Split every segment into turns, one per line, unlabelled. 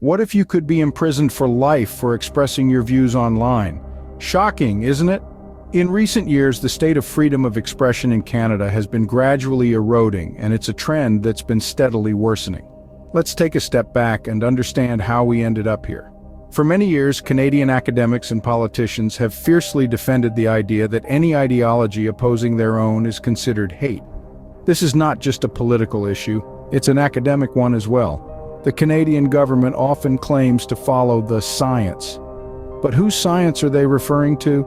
What if you could be imprisoned for life for expressing your views online? Shocking, isn't it? In recent years, the state of freedom of expression in Canada has been gradually eroding, and it's a trend that's been steadily worsening. Let's take a step back and understand how we ended up here. For many years, Canadian academics and politicians have fiercely defended the idea that any ideology opposing their own is considered hate. This is not just a political issue, it's an academic one as well. The Canadian government often claims to follow the science. But whose science are they referring to?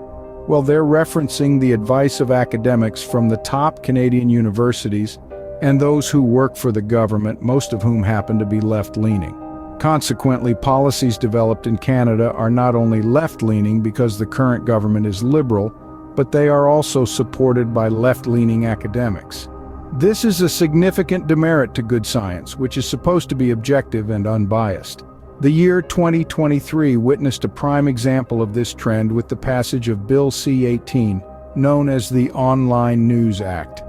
Well, they're referencing the advice of academics from the top Canadian universities and those who work for the government, most of whom happen to be left-leaning. Consequently, policies developed in Canada are not only left-leaning because the current government is liberal, but they are also supported by left-leaning academics. This is a significant demerit to good science, which is supposed to be objective and unbiased. The year 2023 witnessed a prime example of this trend with the passage of Bill C-18, known as the Online News Act.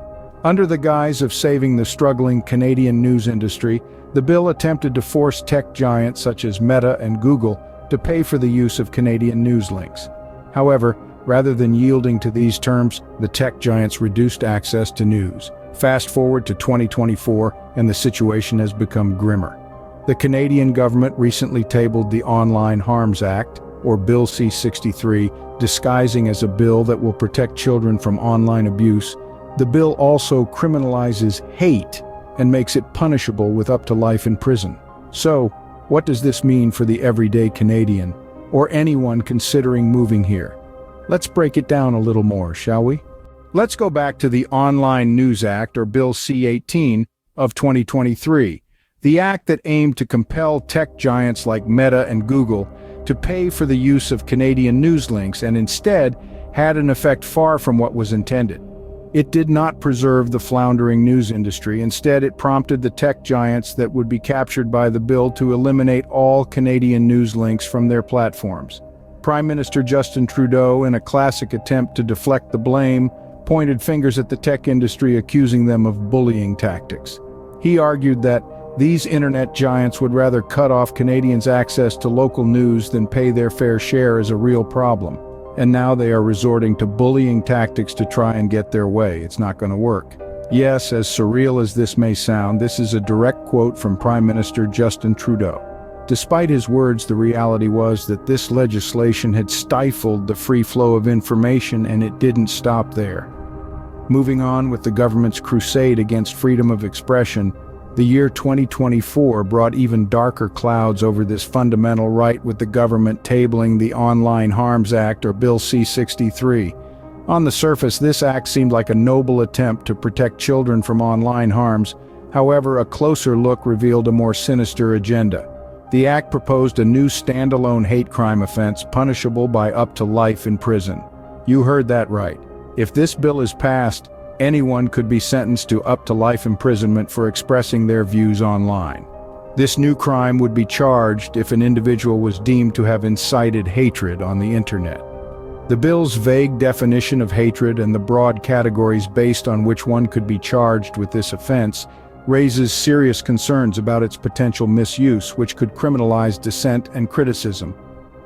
Under the guise of saving the struggling Canadian news industry, the bill attempted to force tech giants such as Meta and Google to pay for the use of Canadian news links. However, rather than yielding to these terms, the tech giants reduced access to news. Fast forward to 2024, and the situation has become grimmer. The Canadian government recently tabled the Online Harms Act, or Bill C-63, disguising as a bill that will protect children from online abuse. The bill also criminalizes hate and makes it punishable with up to life in prison. So, what does this mean for the everyday Canadian, or anyone considering moving here? Let's break it down a little more, shall we? Let's go back to the Online News Act, or Bill C-18, of 2023. The act that aimed to compel tech giants like Meta and Google to pay for the use of Canadian news links and instead had an effect far from what was intended. It did not preserve the floundering news industry. Instead, it prompted the tech giants that would be captured by the bill to eliminate all Canadian news links from their platforms. Prime Minister Justin Trudeau, in a classic attempt to deflect the blame, pointed fingers at the tech industry, accusing them of bullying tactics. He argued that these internet giants would rather cut off Canadians' access to local news than pay their fair share as a real problem. And now they are resorting to bullying tactics to try and get their way. It's not going to work. Yes, as surreal as this may sound, this is a direct quote from Prime Minister Justin Trudeau. Despite his words, the reality was that this legislation had stifled the free flow of information, and it didn't stop there. Moving on with the government's crusade against freedom of expression, the year 2024 brought even darker clouds over this fundamental right, with the government tabling the Online Harms Act, or Bill C-63. On the surface, this act seemed like a noble attempt to protect children from online harms. However, a closer look revealed a more sinister agenda. The act proposed a new standalone hate crime offense punishable by up to life in prison. You heard that right. If this bill is passed, anyone could be sentenced to up to life imprisonment for expressing their views online. This new crime would be charged if an individual was deemed to have incited hatred on the internet. The bill's vague definition of hatred and the broad categories based on which one could be charged with this offense raises serious concerns about its potential misuse, which could criminalize dissent and criticism.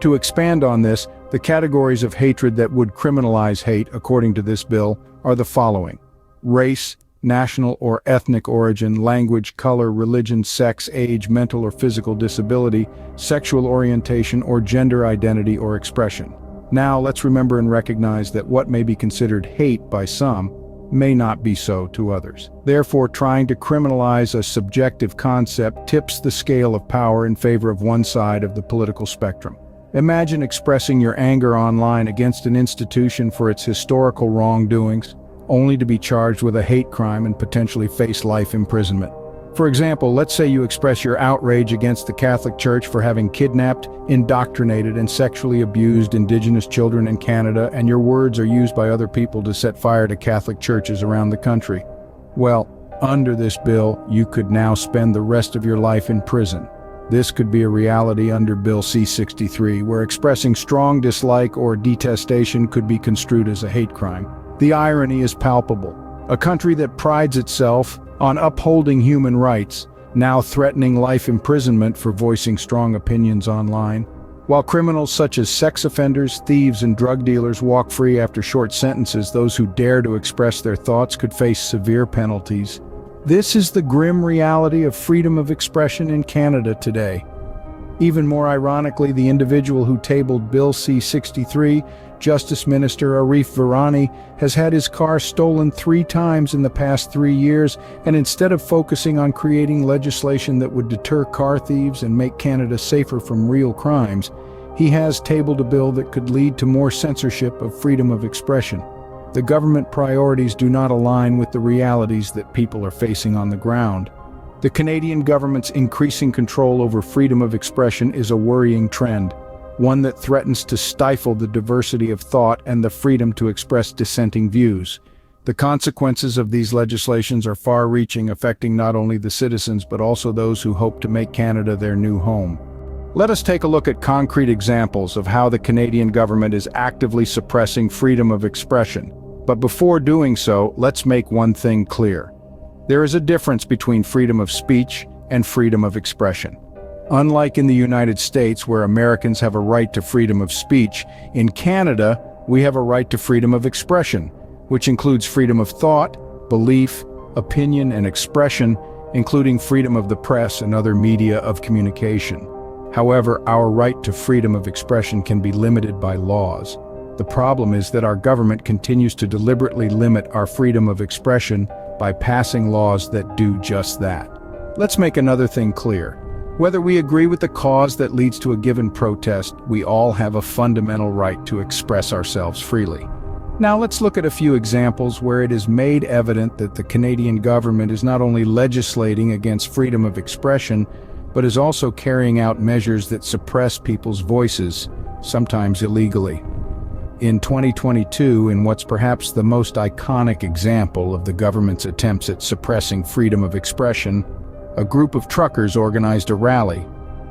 To expand on this, the categories of hatred that would criminalize hate, according to this bill, are the following: race, national or ethnic origin, language, color, religion, sex, age, mental or physical disability, sexual orientation, or gender identity or expression. Now, let's remember and recognize that what may be considered hate by some may not be so to others. Therefore, trying to criminalize a subjective concept tips the scale of power in favor of one side of the political spectrum. Imagine expressing your anger online against an institution for its historical wrongdoings, only to be charged with a hate crime and potentially face life imprisonment. For example, let's say you express your outrage against the Catholic Church for having kidnapped, indoctrinated, and sexually abused Indigenous children in Canada, and your words are used by other people to set fire to Catholic churches around the country. Well, under this bill, you could now spend the rest of your life in prison. This could be a reality under Bill C-63, where expressing strong dislike or detestation could be construed as a hate crime. The irony is palpable. A country that prides itself on upholding human rights now threatening life imprisonment for voicing strong opinions online. While criminals such as sex offenders, thieves, and drug dealers walk free after short sentences, those who dare to express their thoughts could face severe penalties. This is the grim reality of freedom of expression in Canada today. Even more ironically, the individual who tabled Bill C-63, Justice Minister Arif Virani, has had his car stolen 3 times in the past 3 years, and instead of focusing on creating legislation that would deter car thieves and make Canada safer from real crimes, he has tabled a bill that could lead to more censorship of freedom of expression. The government priorities do not align with the realities that people are facing on the ground. The Canadian government's increasing control over freedom of expression is a worrying trend, one that threatens to stifle the diversity of thought and the freedom to express dissenting views. The consequences of these legislations are far-reaching, affecting not only the citizens but also those who hope to make Canada their new home. Let us take a look at concrete examples of how the Canadian government is actively suppressing freedom of expression. But before doing so, let's make one thing clear. There is a difference between freedom of speech and freedom of expression. Unlike in the United States, where Americans have a right to freedom of speech, in Canada, we have a right to freedom of expression, which includes freedom of thought, belief, opinion, and expression, including freedom of the press and other media of communication. However, our right to freedom of expression can be limited by laws. The problem is that our government continues to deliberately limit our freedom of expression by passing laws that do just that. Let's make another thing clear. Whether we agree with the cause that leads to a given protest, we all have a fundamental right to express ourselves freely. Now let's look at a few examples where it is made evident that the Canadian government is not only legislating against freedom of expression, but is also carrying out measures that suppress people's voices, sometimes illegally. In 2022, in what's perhaps the most iconic example of the government's attempts at suppressing freedom of expression, a group of truckers organized a rally,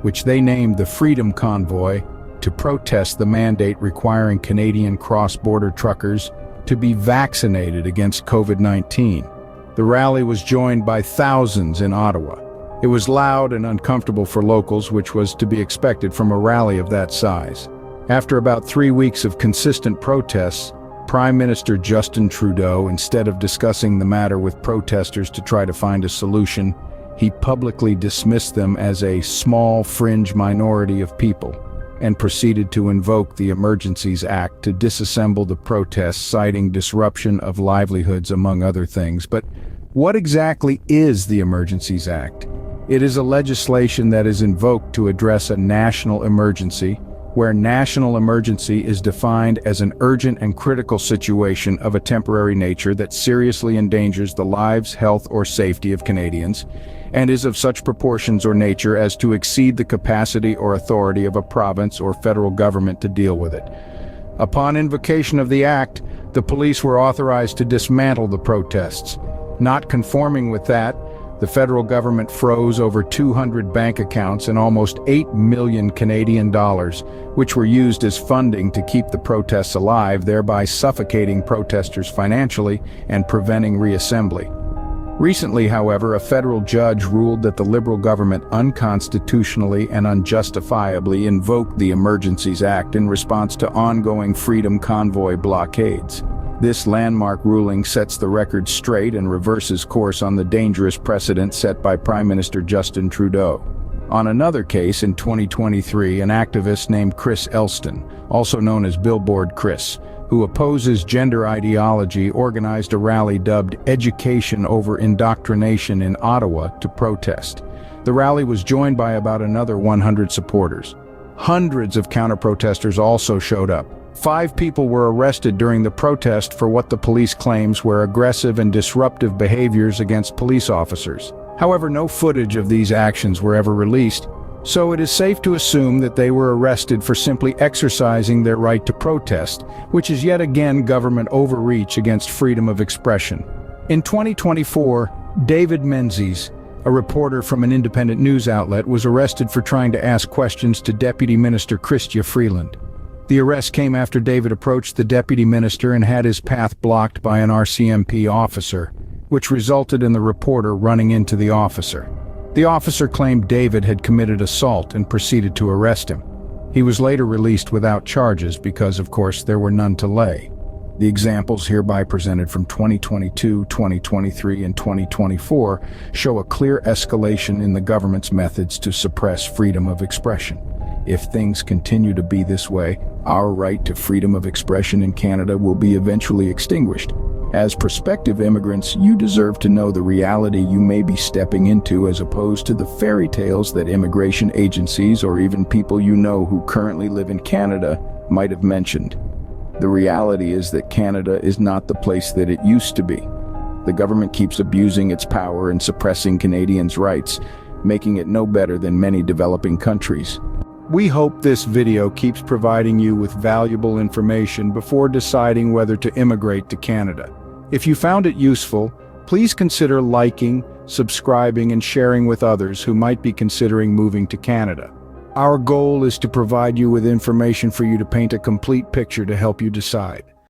which they named the Freedom Convoy, to protest the mandate requiring Canadian cross-border truckers to be vaccinated against COVID-19. The rally was joined by thousands in Ottawa. It was loud and uncomfortable for locals, which was to be expected from a rally of that size. After about 3 weeks of consistent protests, Prime Minister Justin Trudeau, instead of discussing the matter with protesters to try to find a solution, he publicly dismissed them as a small fringe minority of people and proceeded to invoke the Emergencies Act to disassemble the protests, citing disruption of livelihoods among other things. But what exactly is the Emergencies Act? It is a legislation that is invoked to address a national emergency, where national emergency is defined as an urgent and critical situation of a temporary nature that seriously endangers the lives, health, or safety of Canadians, and is of such proportions or nature as to exceed the capacity or authority of a province or federal government to deal with it. Upon invocation of the Act, the police were authorized to dismantle the protests. Not conforming with that, the federal government froze over 200 bank accounts and almost 8 million Canadian dollars, which were used as funding to keep the protests alive, thereby suffocating protesters financially and preventing reassembly. Recently, however, a federal judge ruled that the Liberal government unconstitutionally and unjustifiably invoked the Emergencies Act in response to ongoing Freedom Convoy blockades. This landmark ruling sets the record straight and reverses course on the dangerous precedent set by Prime Minister Justin Trudeau. On another case in 2023, an activist named Chris Elston, also known as Billboard Chris, who opposes gender ideology, organized a rally dubbed Education Over Indoctrination in Ottawa to protest. The rally was joined by about another 100 supporters. Hundreds of counter-protesters also showed up. 5 people were arrested during the protest for what the police claims were aggressive and disruptive behaviors against police officers. However, no footage of these actions were ever released, so it is safe to assume that they were arrested for simply exercising their right to protest, which is yet again government overreach against freedom of expression. In 2024, David Menzies, a reporter from an independent news outlet, was arrested for trying to ask questions to Deputy Minister Chrystia Freeland. The arrest came after David approached the deputy minister and had his path blocked by an RCMP officer, which resulted in the reporter running into the officer. The officer claimed David had committed assault and proceeded to arrest him. He was later released without charges because, of course, there were none to lay. The examples hereby presented from 2022, 2023, and 2024 show a clear escalation in the government's methods to suppress freedom of expression. If things continue to be this way, our right to freedom of expression in Canada will be eventually extinguished. As prospective immigrants, you deserve to know the reality you may be stepping into, as opposed to the fairy tales that immigration agencies or even people you know who currently live in Canada might have mentioned. The reality is that Canada is not the place that it used to be. The government keeps abusing its power and suppressing Canadians' rights, making it no better than many developing countries. We hope this video keeps providing you with valuable information before deciding whether to immigrate to Canada. If you found it useful, please consider liking, subscribing, and sharing with others who might be considering moving to Canada. Our goal is to provide you with information for you to paint a complete picture to help you decide.